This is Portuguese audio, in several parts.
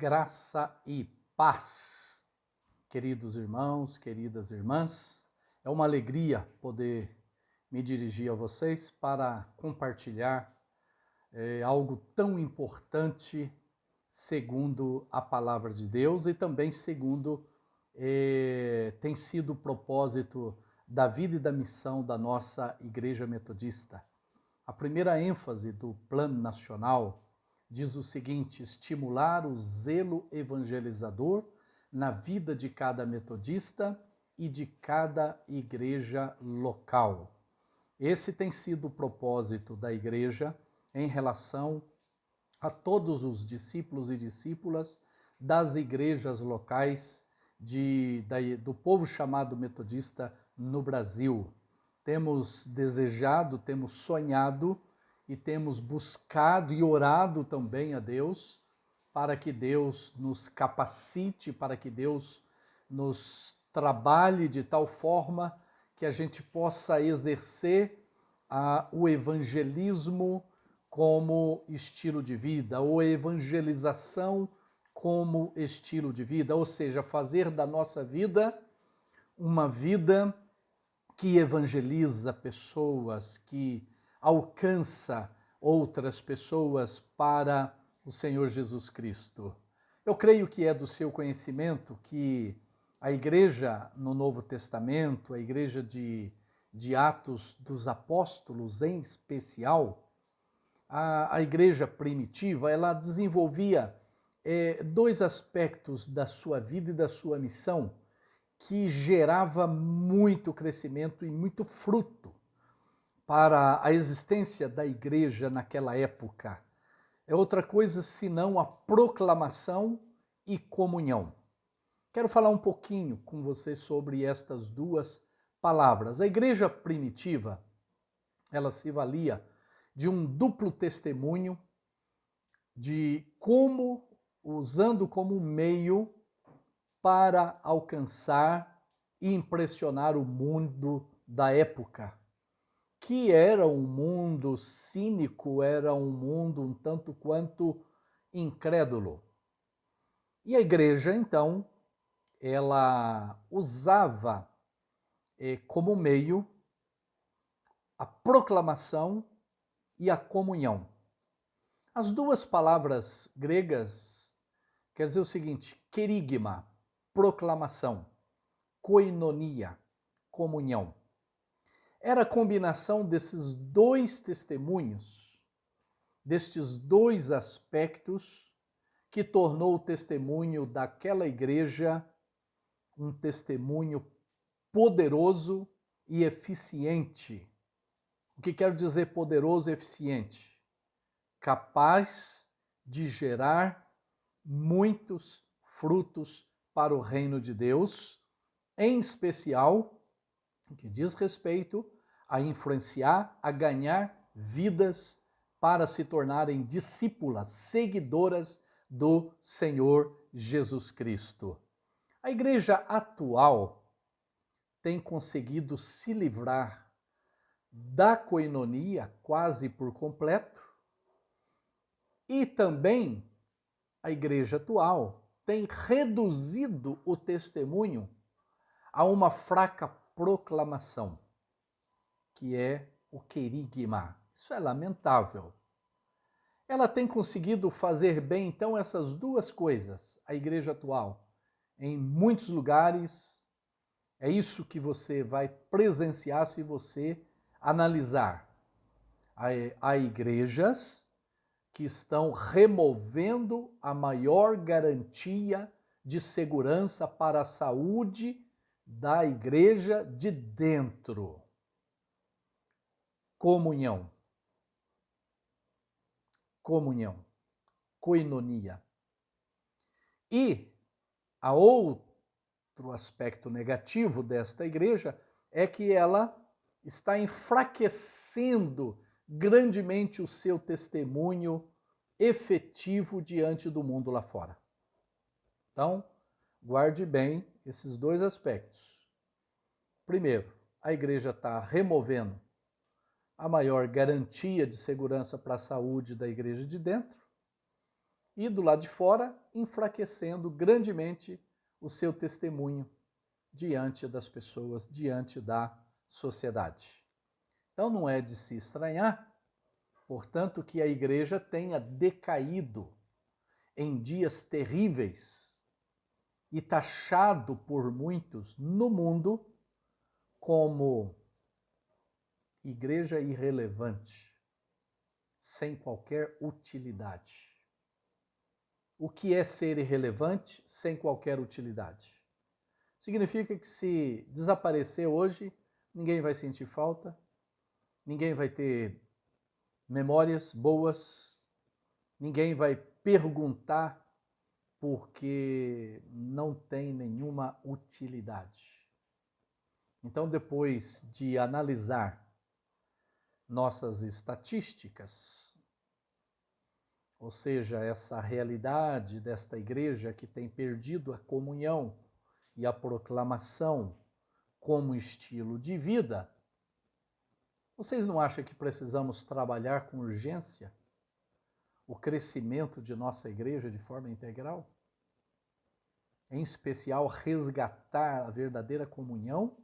Graça e paz, queridos irmãos, queridas irmãs. É uma alegria poder me dirigir a vocês para compartilhar algo tão importante segundo a palavra de Deus e também segundo tem sido o propósito da vida e da missão da nossa Igreja Metodista. A primeira ênfase do Plano Nacional diz o seguinte: estimular o zelo evangelizador na vida de cada metodista e de cada igreja local. Esse tem sido o propósito da igreja em relação a todos os discípulos e discípulas das igrejas locais do povo chamado metodista no Brasil. Temos desejado, temos sonhado e temos buscado e orado também a Deus para que Deus nos capacite, para que Deus nos trabalhe de tal forma que a gente possa exercer o evangelismo como estilo de vida, ou a evangelização como estilo de vida, ou seja, fazer da nossa vida uma vida que evangeliza pessoas, que alcança outras pessoas para o Senhor Jesus Cristo. Eu creio que é do seu conhecimento que a igreja no Novo Testamento, a igreja de Atos dos Apóstolos em especial, a igreja primitiva, ela desenvolvia dois aspectos da sua vida e da sua missão que gerava muito crescimento e muito fruto para a existência da igreja naquela época. É outra coisa senão a proclamação e comunhão. Quero falar um pouquinho com você sobre estas duas palavras. A igreja primitiva, ela se valia de um duplo testemunho de como, usando como meio para alcançar e impressionar o mundo da época, que era um mundo cínico, era um mundo um tanto quanto incrédulo. E a igreja, então, ela usava como meio a proclamação e a comunhão. As duas palavras gregas quer dizer o seguinte: querigma, proclamação, koinonia, comunhão. Era a combinação desses dois testemunhos, destes dois aspectos, que tornou o testemunho daquela igreja um testemunho poderoso e eficiente. O que quero dizer poderoso e eficiente? Capaz de gerar muitos frutos para o reino de Deus, em especial o que diz respeito a influenciar, a ganhar vidas para se tornarem discípulas, seguidoras do Senhor Jesus Cristo. A igreja atual tem conseguido se livrar da koinonia quase por completo, e também a igreja atual tem reduzido o testemunho a uma fraca proclamação, que é o querigma. Isso é lamentável. Ela tem conseguido fazer bem, então, essas duas coisas, a igreja atual, em muitos lugares. É isso que você vai presenciar se você analisar. Há igrejas que estão removendo a maior garantia de segurança para a saúde da igreja de dentro. Comunhão. Comunhão. Koinonia. E a outro aspecto negativo desta igreja é que ela está enfraquecendo grandemente o seu testemunho efetivo diante do mundo lá fora. Então, guarde bem esses dois aspectos. Primeiro, a igreja está removendo a maior garantia de segurança para a saúde da igreja de dentro. e do lado de fora, enfraquecendo grandemente o seu testemunho diante das pessoas, diante da sociedade. Então não é de se estranhar, portanto, que a igreja tenha decaído em dias terríveis e taxado por muitos no mundo como igreja irrelevante, sem qualquer utilidade. O que é ser irrelevante sem qualquer utilidade? Significa que se desaparecer hoje, ninguém vai sentir falta, ninguém vai ter memórias boas, ninguém vai perguntar porque não tem nenhuma utilidade. Então, depois de analisar nossas estatísticas, ou seja, essa realidade desta igreja que tem perdido a comunhão e a proclamação como estilo de vida, vocês não acham que precisamos trabalhar com urgência o crescimento de nossa igreja de forma integral? Em especial, resgatar a verdadeira comunhão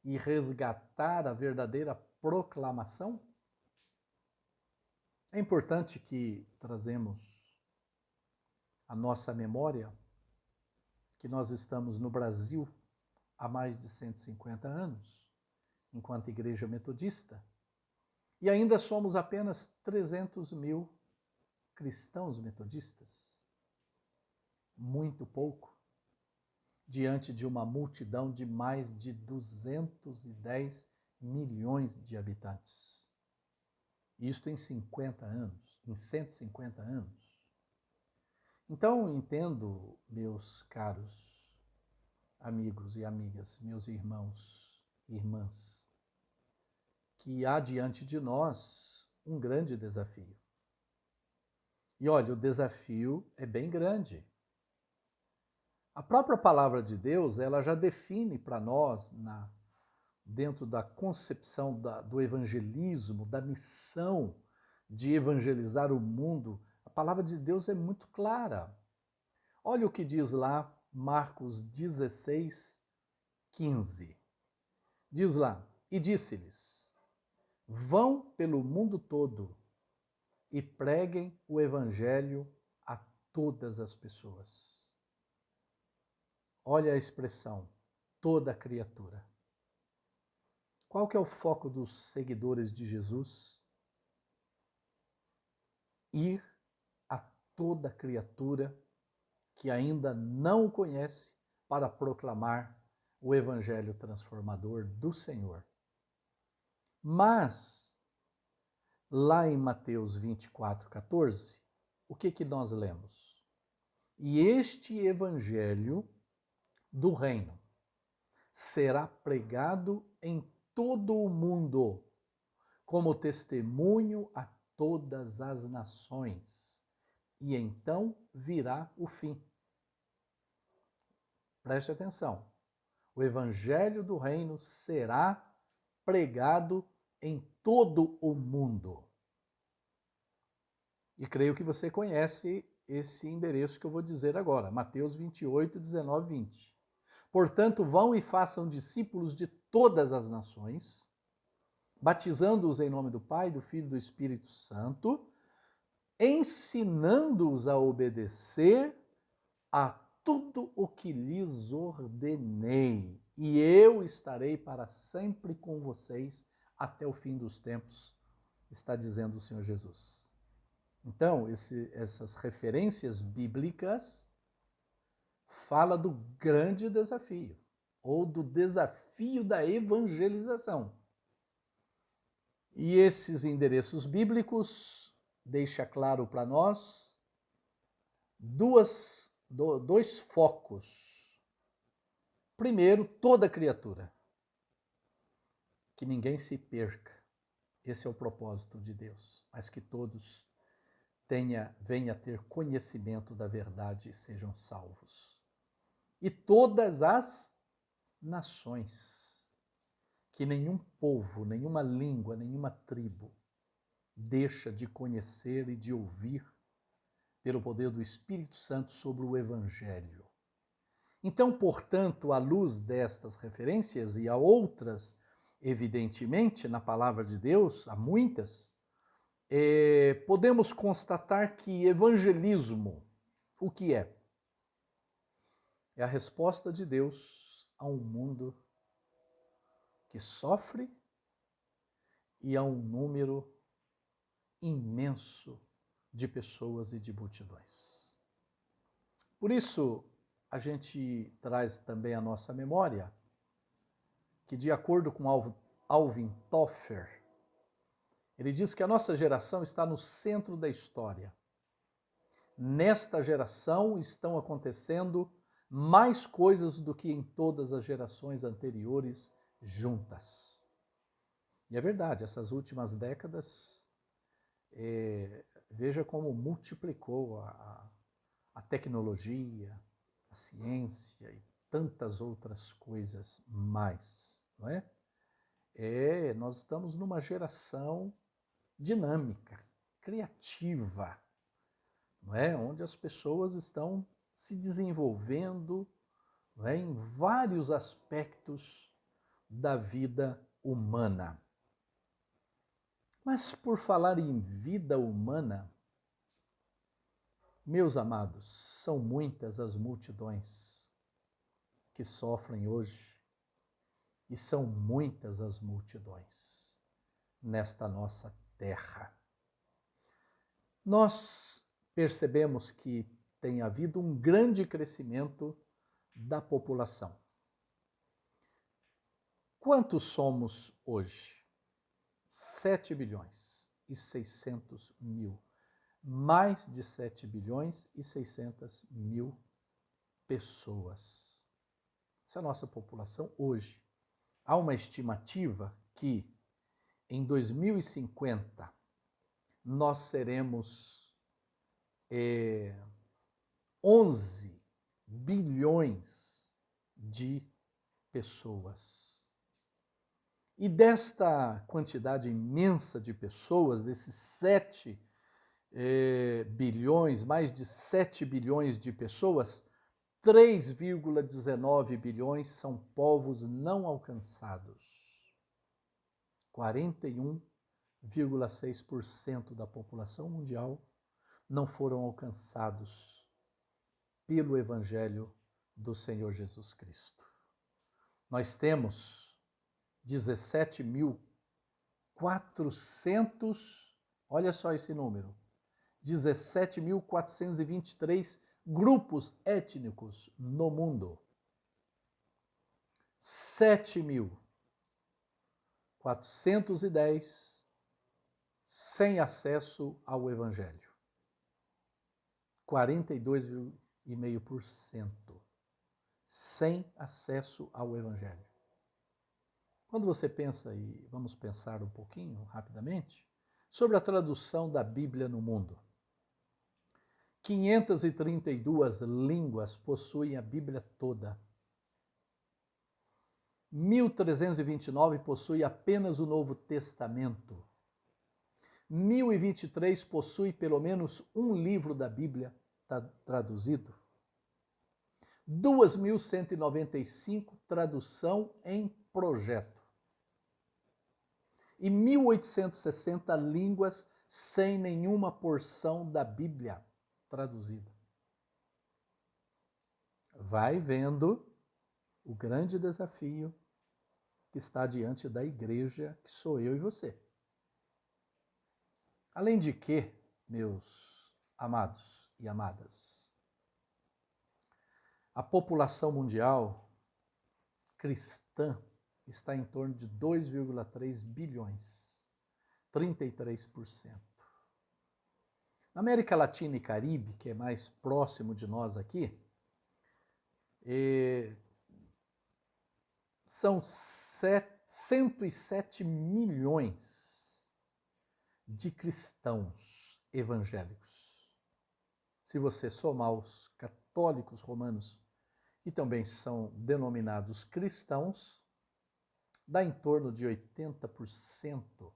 e resgatar a verdadeira proclamação? É importante que trazemos à nossa memória que nós estamos no Brasil há mais de 150 anos, enquanto igreja metodista, e ainda somos apenas 300 mil cristãos metodistas. Muito pouco, diante de uma multidão de mais de 210 milhões de habitantes. Isto em 50 anos, em 150 anos. Então, entendo, meus caros amigos e amigas, meus irmãos e irmãs, que há diante de nós um grande desafio. E olha, o desafio é bem grande. A própria palavra de Deus, ela já define para nós, dentro da concepção do evangelismo, da missão de evangelizar o mundo, a palavra de Deus é muito clara. Olha o que diz lá Marcos 16, 15. Diz lá, e disse-lhes, vão pelo mundo todo e preguem o evangelho a todas as pessoas. Olha a expressão, toda criatura. Qual que é o foco dos seguidores de Jesus? Ir a toda criatura que ainda não o conhece para proclamar o evangelho transformador do Senhor. Mas, lá em Mateus 24, 14, o que nós lemos? E este evangelho do reino será pregado em todo o mundo, como testemunho a todas as nações, e então virá o fim. Preste atenção, o evangelho do reino será pregado em todo o mundo. E creio que você conhece esse endereço que eu vou dizer agora, Mateus 28, 19, 20. Portanto, vão e façam discípulos de todas as nações, batizando-os em nome do Pai, do Filho e do Espírito Santo, ensinando-os a obedecer a tudo o que lhes ordenei, e eu estarei para sempre com vocês até o fim dos tempos, está dizendo o Senhor Jesus. Então, essas referências bíblicas fala do grande desafio, ou do desafio da evangelização. E esses endereços bíblicos deixam claro para nós dois focos. Primeiro, toda criatura. Que ninguém se perca. Esse é o propósito de Deus, mas que todos venham a ter conhecimento da verdade e sejam salvos. E todas as nações, que nenhum povo, nenhuma língua, nenhuma tribo deixa de conhecer e de ouvir pelo poder do Espírito Santo sobre o Evangelho. Então, portanto, à luz destas referências e a outras, evidentemente, na palavra de Deus, há muitas, podemos constatar que evangelismo, o que é? É a resposta de Deus a um mundo que sofre e a um número imenso de pessoas e de multidões. Por isso, a gente traz também à nossa memória que, de acordo com Alvin Toffler, ele diz que a nossa geração está no centro da história. Nesta geração estão acontecendo mais coisas do que em todas as gerações anteriores juntas. E é verdade, essas últimas décadas, veja como multiplicou a tecnologia, a ciência e tantas outras coisas mais, não é? Nós estamos numa geração dinâmica, criativa, não é? Onde as pessoas estão se desenvolvendo, não é? Em vários aspectos da vida humana. Mas por falar em vida humana, meus amados, são muitas as multidões que sofrem hoje e são muitas as multidões nesta nossa terra. Nós percebemos que tem havido um grande crescimento da população. Quantos somos hoje? 7 bilhões e 600 mil. Mais de 7 bilhões e 600 mil pessoas. Essa é a nossa população hoje. Há uma estimativa que em 2050 nós seremos 11 bilhões de pessoas. E desta quantidade imensa de pessoas, desses 7 bilhões, mais de 7 bilhões de pessoas, 3,19 bilhões são povos não alcançados. 41,6% da população mundial não foram alcançados pelo Evangelho do Senhor Jesus Cristo. Nós temos 17.400, olha só esse número, 17.423 grupos étnicos no mundo. 7.410 sem acesso ao Evangelho. 42,5% sem acesso ao Evangelho. Quando você pensa, e vamos pensar um pouquinho rapidamente, sobre a tradução da Bíblia no mundo. 532 línguas possuem a Bíblia toda. 1.329 possuem apenas o Novo Testamento. 1.023 possuem pelo menos um livro da Bíblia traduzido. 2.195 tradução em projeto. E 1.860 línguas sem nenhuma porção da Bíblia traduzida. Vai vendo o grande desafio que está diante da igreja, que sou eu e você. Além de que, meus amados e amadas, a população mundial cristã está em torno de 2,3 bilhões, 33%. Na América Latina e Caribe, que é mais próximo de nós aqui, são 107 milhões de cristãos evangélicos. Se você somar os católicos romanos, que também são denominados cristãos, dá em torno de 80%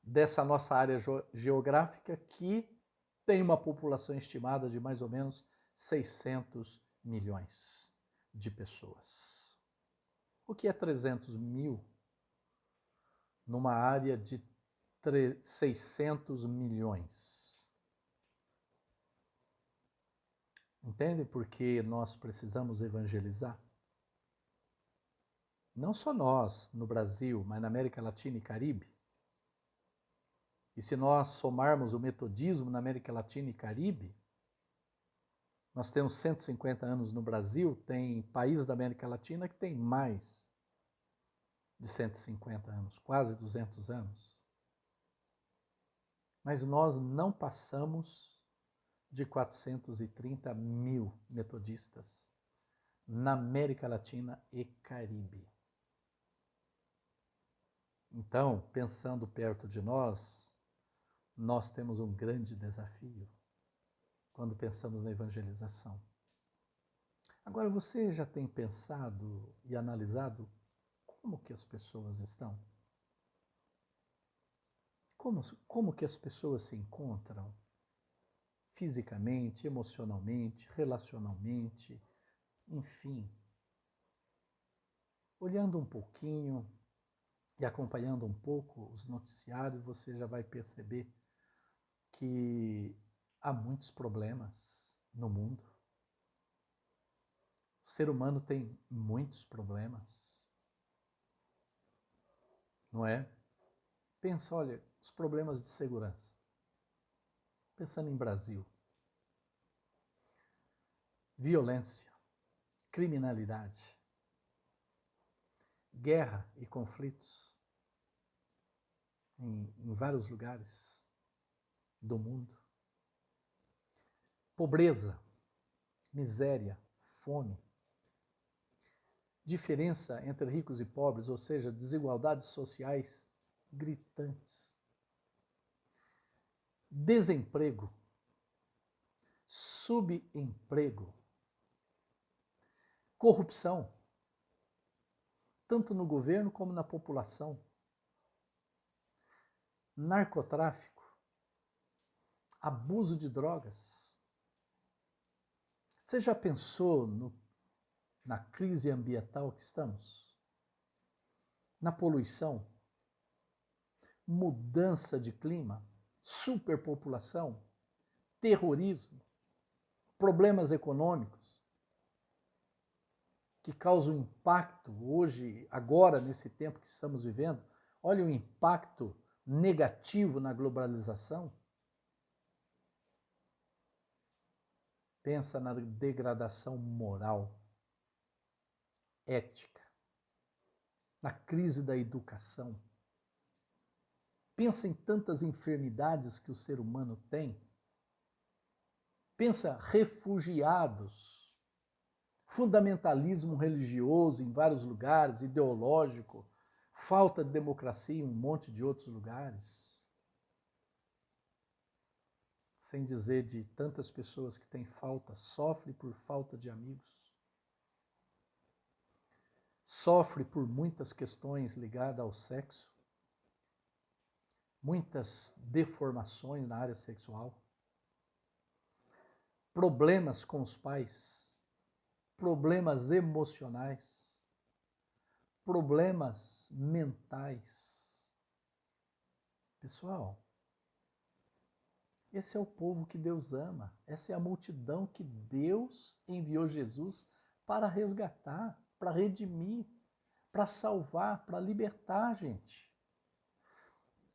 dessa nossa área geográfica que tem uma população estimada de mais ou menos 600 milhões de pessoas. O que é 300 mil numa área de 600 milhões? Entende por que nós precisamos evangelizar? Não só nós, no Brasil, mas na América Latina e Caribe. E se nós somarmos o metodismo na América Latina e Caribe, nós temos 150 anos no Brasil, tem países da América Latina que tem mais de 150 anos, quase 200 anos. Mas nós não passamos de 430 mil metodistas na América Latina e Caribe. Então, pensando perto de nós temos um grande desafio quando pensamos na evangelização. Agora, você já tem pensado e analisado como que as pessoas estão? Como que as pessoas se encontram? Fisicamente, emocionalmente, relacionalmente, enfim. Olhando um pouquinho e acompanhando um pouco os noticiários, você já vai perceber que há muitos problemas no mundo. O ser humano tem muitos problemas, não é? Pensa, olha, os problemas de segurança. Pensando em Brasil. Violência, criminalidade, guerra e conflitos em vários lugares do mundo. Pobreza, miséria, fome. Diferença entre ricos e pobres, ou seja, desigualdades sociais gritantes. Desemprego, subemprego, corrupção, tanto no governo como na população, narcotráfico, abuso de drogas. Você já pensou na crise ambiental que estamos? Na poluição? Mudança de clima? Superpopulação? Terrorismo? Problemas econômicos que causam impacto hoje, agora, nesse tempo que estamos vivendo? Olha o impacto negativo na globalização. Pensa na degradação moral, ética, na crise da educação. Pensa em tantas enfermidades que o ser humano tem. Pensa refugiados, fundamentalismo religioso em vários lugares, ideológico, falta de democracia em um monte de outros lugares. Sem dizer de tantas pessoas que têm falta, sofrem por falta de amigos. Sofre por muitas questões ligadas ao sexo, muitas deformações na área sexual, problemas com os pais, problemas emocionais, problemas mentais. Pessoal, esse é o povo que Deus ama, essa é a multidão que Deus enviou Jesus para resgatar, para redimir, para salvar, para libertar, gente.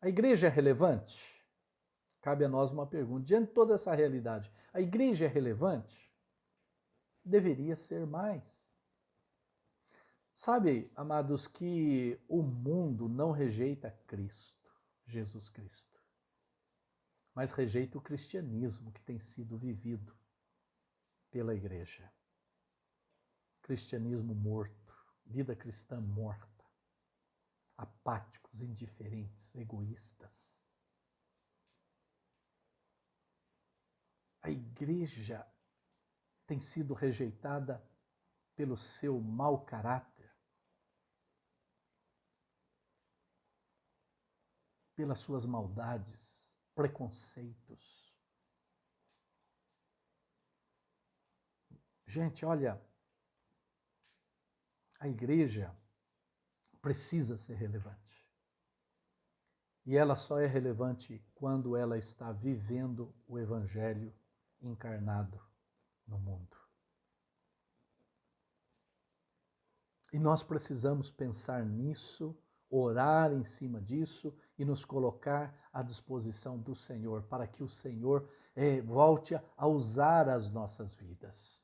A igreja é relevante? Cabe a nós uma pergunta. Diante de toda essa realidade, a igreja é relevante? Deveria ser mais. Sabe, amados, que o mundo não rejeita Cristo, Jesus Cristo, mas rejeita o cristianismo que tem sido vivido pela igreja. Cristianismo morto, vida cristã morta, apáticos, indiferentes, egoístas. A igreja tem sido rejeitada pelo seu mau caráter, pelas suas maldades, preconceitos. Gente, olha, a igreja precisa ser relevante. E ela só é relevante quando ela está vivendo o Evangelho encarnado no mundo. E nós precisamos pensar nisso, orar em cima disso e nos colocar à disposição do Senhor, para que o Senhor volte a usar as nossas vidas.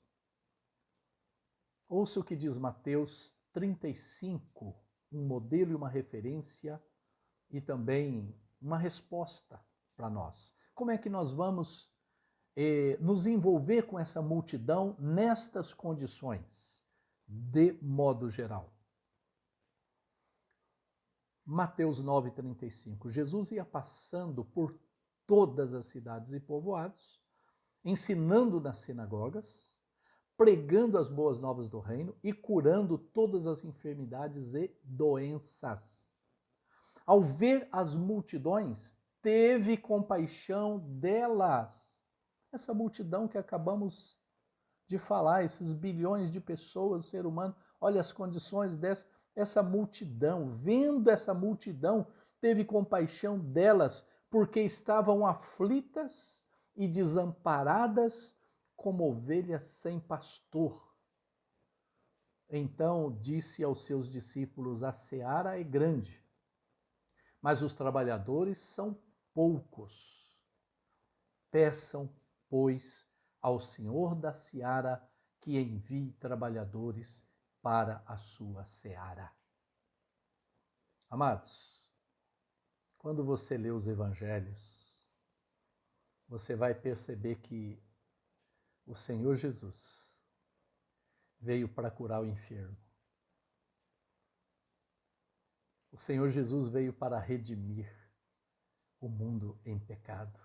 Ouça o que diz Mateus 35, um modelo e uma referência e também uma resposta para nós. Como é que nós vamos nos envolver com essa multidão nestas condições, de modo geral? Mateus 9,35. Jesus ia passando por todas as cidades e povoados, ensinando nas sinagogas, pregando as boas novas do reino e curando todas as enfermidades e doenças. Ao ver as multidões, teve compaixão delas. Essa multidão que acabamos de falar, esses bilhões de pessoas, ser humano, olha as condições dessa multidão. Vendo essa multidão, teve compaixão delas, porque estavam aflitas e desamparadas como ovelhas sem pastor. Então disse aos seus discípulos: a seara é grande, mas os trabalhadores são poucos. Peçam, pois, ao Senhor da seara que envie trabalhadores para a sua seara. Amados, quando você lê os evangelhos, você vai perceber que o Senhor Jesus veio para curar o enfermo. O Senhor Jesus veio para redimir o mundo em pecado.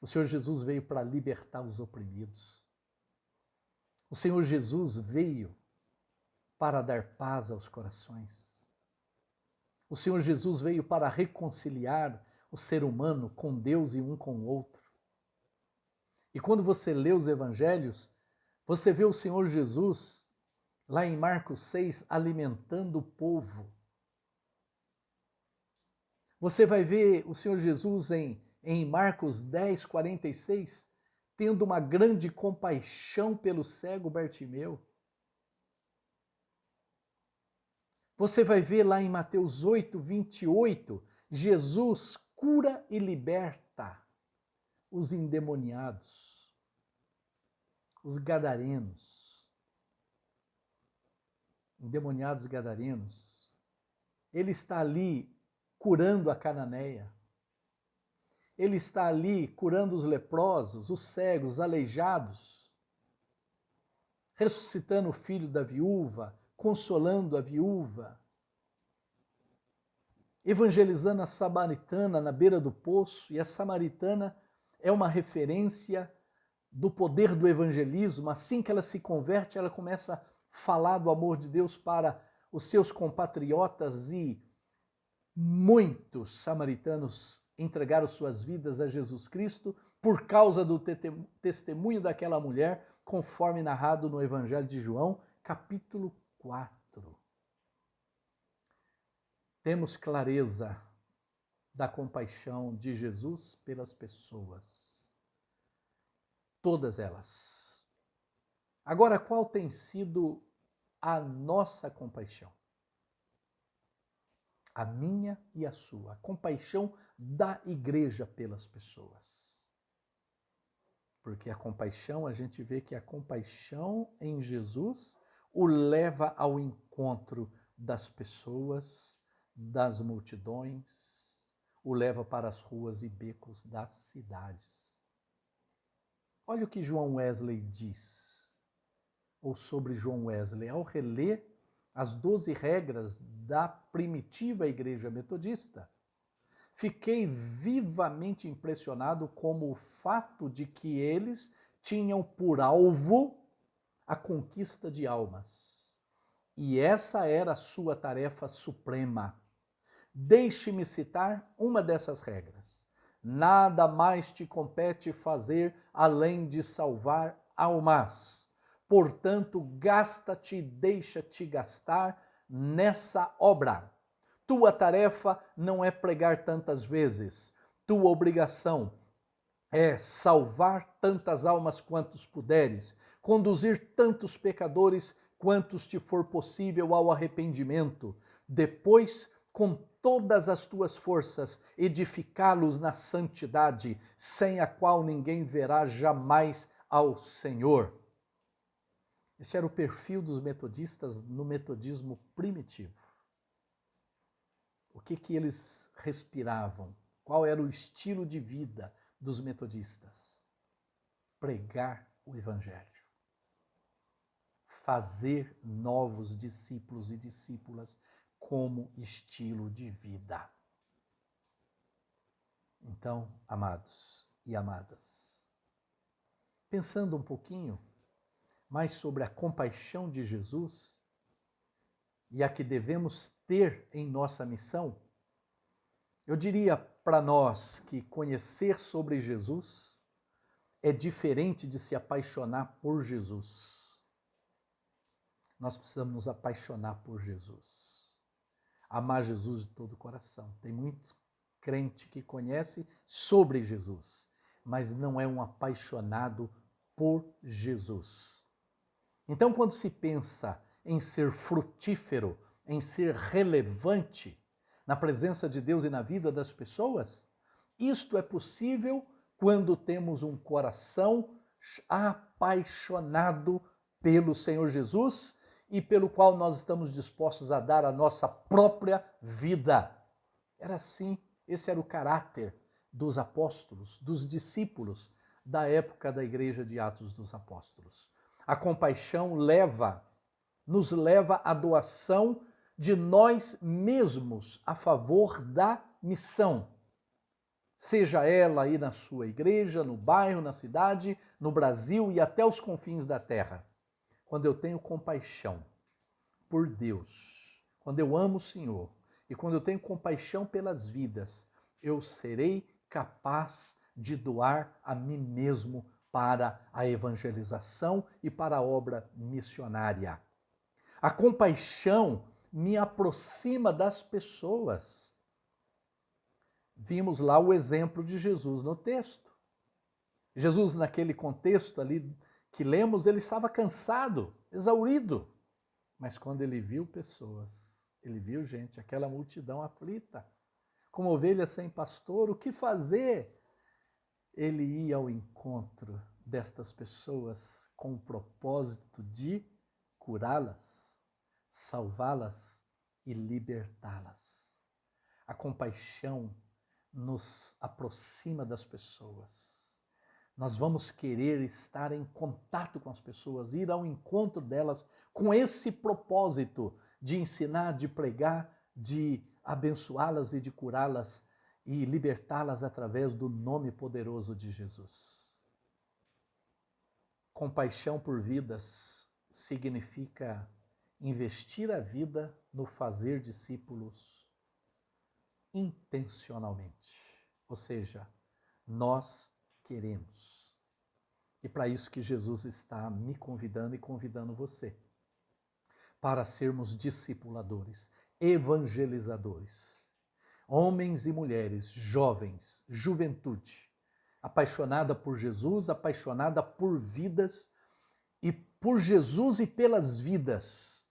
O Senhor Jesus veio para libertar os oprimidos. O Senhor Jesus veio para dar paz aos corações. O Senhor Jesus veio para reconciliar o ser humano com Deus e um com o outro. E quando você lê os evangelhos, você vê o Senhor Jesus, lá em Marcos 6, alimentando o povo. Você vai ver o Senhor Jesus em Marcos 10, 46, tendo uma grande compaixão pelo cego Bartimeu. Você vai ver lá em Mateus 8, 28, Jesus cura e liberta os endemoniados, os gadarenos, endemoniados gadarenos. Ele está ali curando a cananeia. Ele está ali curando os leprosos, os cegos, os aleijados, ressuscitando o filho da viúva, consolando a viúva, evangelizando a samaritana na beira do poço. E a samaritana é uma referência do poder do evangelismo. Assim que ela se converte, ela começa a falar do amor de Deus para os seus compatriotas, e muitos samaritanos entregaram suas vidas a Jesus Cristo por causa do testemunho daquela mulher, conforme narrado no Evangelho de João, capítulo 4. Temos clareza da compaixão de Jesus pelas pessoas, todas elas. Agora, qual tem sido a nossa compaixão? A minha e a sua, a compaixão da igreja pelas pessoas. Porque a compaixão, a gente vê que a compaixão em Jesus o leva ao encontro das pessoas, das multidões, o leva para as ruas e becos das cidades. Olha o que João Wesley diz, ou sobre João Wesley, ao reler as 12 regras da primitiva igreja metodista. Fiquei vivamente impressionado com o fato de que eles tinham por alvo a conquista de almas. E essa era a sua tarefa suprema. Deixe-me citar uma dessas regras. Nada mais te compete fazer além de salvar almas. Portanto, gasta-te e deixa-te gastar nessa obra. Tua tarefa não é pregar tantas vezes. Tua obrigação é salvar tantas almas quantos puderes, conduzir tantos pecadores quantos te for possível ao arrependimento. Depois, com todas as tuas forças, edificá-los na santidade, sem a qual ninguém verá jamais ao Senhor. Esse era o perfil dos metodistas no metodismo primitivo. O que eles respiravam? Qual era o estilo de vida dos metodistas? Pregar o Evangelho. Fazer novos discípulos e discípulas como estilo de vida. Então, amados e amadas, pensando um pouquinho mais sobre a compaixão de Jesus e a que devemos ter em nossa missão, eu diria para nós que conhecer sobre Jesus é diferente de se apaixonar por Jesus. Nós precisamos nos apaixonar por Jesus. Amar Jesus de todo o coração. Tem muito crente que conhece sobre Jesus, mas não é um apaixonado por Jesus. Então, quando se pensa em ser frutífero, em ser relevante na presença de Deus e na vida das pessoas, isto é possível quando temos um coração apaixonado pelo Senhor Jesus e pelo qual nós estamos dispostos a dar a nossa própria vida. Era assim, esse era o caráter dos apóstolos, dos discípulos da época da igreja de Atos dos Apóstolos. A compaixão nos leva à doação de nós mesmos a favor da missão. Seja ela aí na sua igreja, no bairro, na cidade, no Brasil e até os confins da terra. Quando eu tenho compaixão por Deus, quando eu amo o Senhor e quando eu tenho compaixão pelas vidas, eu serei capaz de doar a mim mesmo para a evangelização e para a obra missionária. A compaixão me aproxima das pessoas. Vimos lá o exemplo de Jesus no texto. Jesus, naquele contexto ali que lemos, ele estava cansado, exaurido. Mas quando ele viu pessoas, ele viu gente, aquela multidão aflita, como ovelhas sem pastor, o que fazer? Ele ia ao encontro destas pessoas com o propósito de curá-las, salvá-las e libertá-las. A compaixão nos aproxima das pessoas. Nós vamos querer estar em contato com as pessoas, ir ao encontro delas com esse propósito de ensinar, de pregar, de abençoá-las e de curá-las e libertá-las através do nome poderoso de Jesus. Compaixão por vidas significa investir a vida no fazer discípulos intencionalmente. Ou seja, nós queremos. E para isso que Jesus está me convidando e convidando você. Para sermos discipuladores, evangelizadores. Homens e mulheres, jovens, juventude, apaixonada por Jesus, apaixonada por vidas e por Jesus e pelas vidas.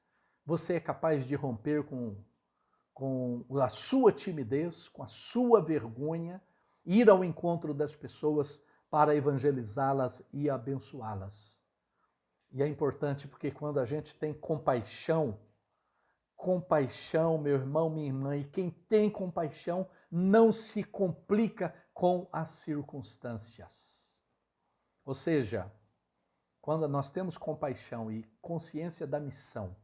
Você é capaz de romper com a sua timidez, com a sua vergonha, ir ao encontro das pessoas para evangelizá-las e abençoá-las. E é importante porque quando a gente tem compaixão, meu irmão, minha irmã, e quem tem compaixão não se complica com as circunstâncias. Ou seja, quando nós temos compaixão e consciência da missão,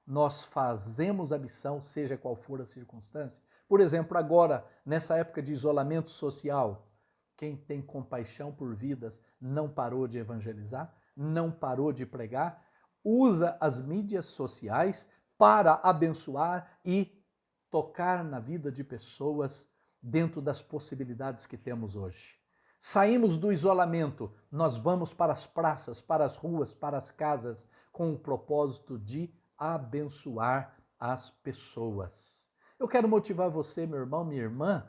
nós fazemos a missão, seja qual for a circunstância. Por exemplo, agora, nessa época de isolamento social, quem tem compaixão por vidas não parou de evangelizar, não parou de pregar, usa as mídias sociais para abençoar e tocar na vida de pessoas dentro das possibilidades que temos hoje. Saímos do isolamento, nós vamos para as praças, para as ruas, para as casas, com o propósito de abençoar as pessoas. Eu quero motivar você, meu irmão, minha irmã,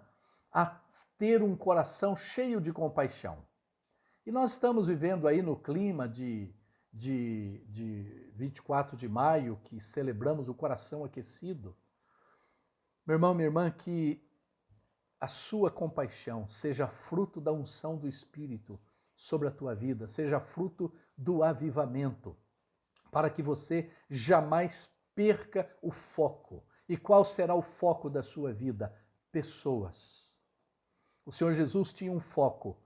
a ter um coração cheio de compaixão. E nós estamos vivendo aí no clima de 24 de maio, que celebramos o coração aquecido. Meu irmão, minha irmã, que a sua compaixão seja fruto da unção do Espírito sobre a tua vida, seja fruto do avivamento, para que você jamais perca o foco. E qual será o foco da sua vida? Pessoas. O Senhor Jesus tinha um foco: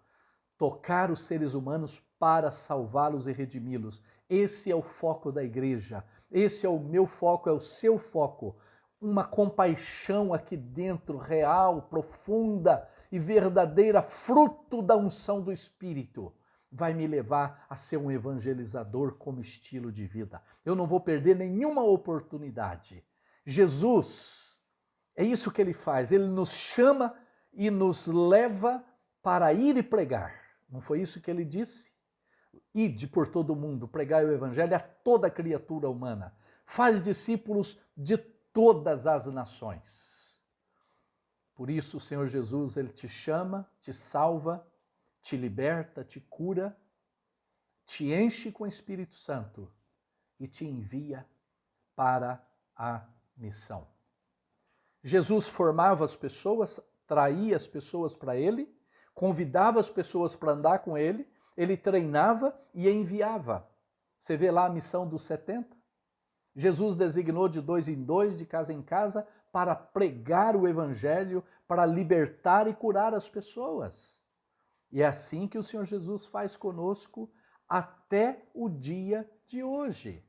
tocar os seres humanos para salvá-los e redimi-los. Esse é o foco da igreja. Esse é o meu foco, é o seu foco. Uma compaixão aqui dentro, real, profunda e verdadeira, fruto da unção do Espírito, vai me levar a ser um evangelizador como estilo de vida. Eu não vou perder nenhuma oportunidade. Jesus, é isso que ele faz, ele nos chama e nos leva para ir e pregar. Não foi isso que ele disse? Ide por todo o mundo, pregai o evangelho a toda criatura humana. Faz discípulos de todas as nações. Por isso o Senhor Jesus, ele te chama, te salva, te liberta, te cura, te enche com o Espírito Santo e te envia para a missão. Jesus formava as pessoas, traía as pessoas para ele, convidava as pessoas para andar com ele, ele treinava e enviava. Você vê lá a missão dos 70? Jesus designou de 2 em 2, de casa em casa, para pregar o evangelho, para libertar e curar as pessoas. E é assim que o Senhor Jesus faz conosco até o dia de hoje.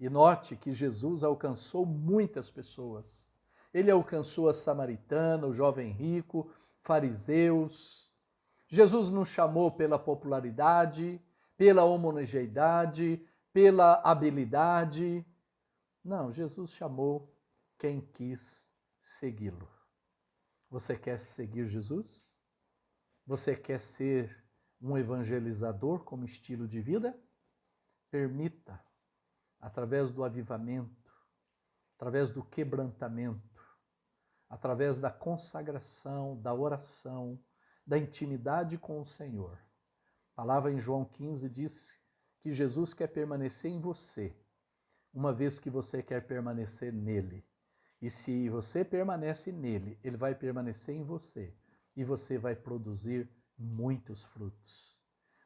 E note que Jesus alcançou muitas pessoas. Ele alcançou a samaritana, o jovem rico, fariseus. Jesus não chamou pela popularidade, pela homogeneidade, pela habilidade. Não, Jesus chamou quem quis segui-lo. Você quer seguir Jesus? Você quer ser um evangelizador como estilo de vida? Permita, através do avivamento, através do quebrantamento, através da consagração, da oração, da intimidade com o Senhor. A palavra em João 15 diz que Jesus quer permanecer em você, uma vez que você quer permanecer nele. E se você permanece nele, ele vai permanecer em você e você vai produzir muitos frutos.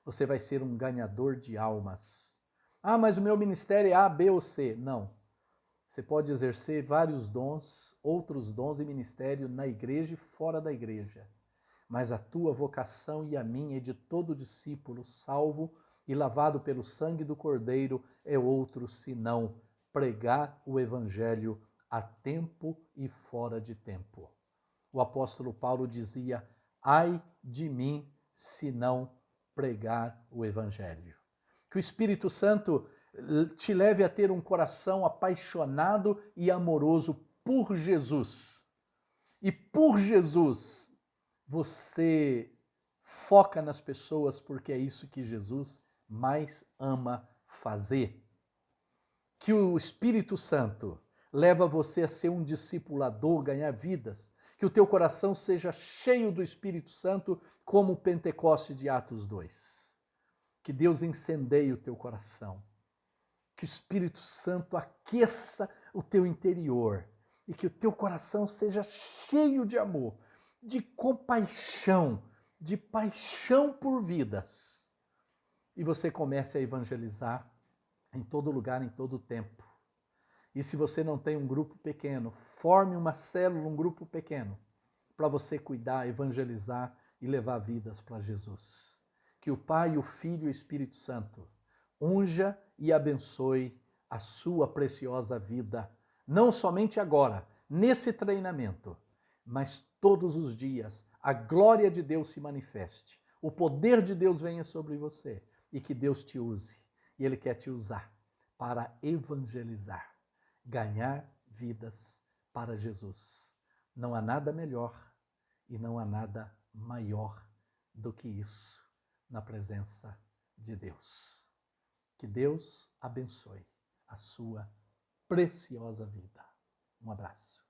Você vai ser um ganhador de almas. Ah, mas o meu ministério é A, B ou C. Não. Você pode exercer vários dons, outros dons e ministério na igreja e fora da igreja. Mas a tua vocação e a minha e de todo discípulo salvo e lavado pelo sangue do Cordeiro é outro senão pregar o evangelho a tempo e fora de tempo. O apóstolo Paulo dizia: ai de mim se não pregar o evangelho. Que o Espírito Santo te leve a ter um coração apaixonado e amoroso por Jesus. E por Jesus, você foca nas pessoas porque é isso que Jesus mais ama fazer. Que o Espírito Santo leva você a ser um discipulador, ganhar vidas. Que o teu coração seja cheio do Espírito Santo como o Pentecoste de Atos 2. Que Deus incendeie o teu coração. Que o Espírito Santo aqueça o teu interior. E que o teu coração seja cheio de amor, de compaixão, de paixão por vidas. E você comece a evangelizar em todo lugar, em todo tempo. E se você não tem um grupo pequeno, forme uma célula, um grupo pequeno, para você cuidar, evangelizar e levar vidas para Jesus. Que o Pai, o Filho e o Espírito Santo unja e abençoe a sua preciosa vida, não somente agora, nesse treinamento, mas todos os dias. A glória de Deus se manifeste, o poder de Deus venha sobre você e que Deus te use. E Ele quer te usar para evangelizar, ganhar vidas para Jesus. Não há nada melhor e não há nada maior do que isso na presença de Deus. Que Deus abençoe a sua preciosa vida. Um abraço.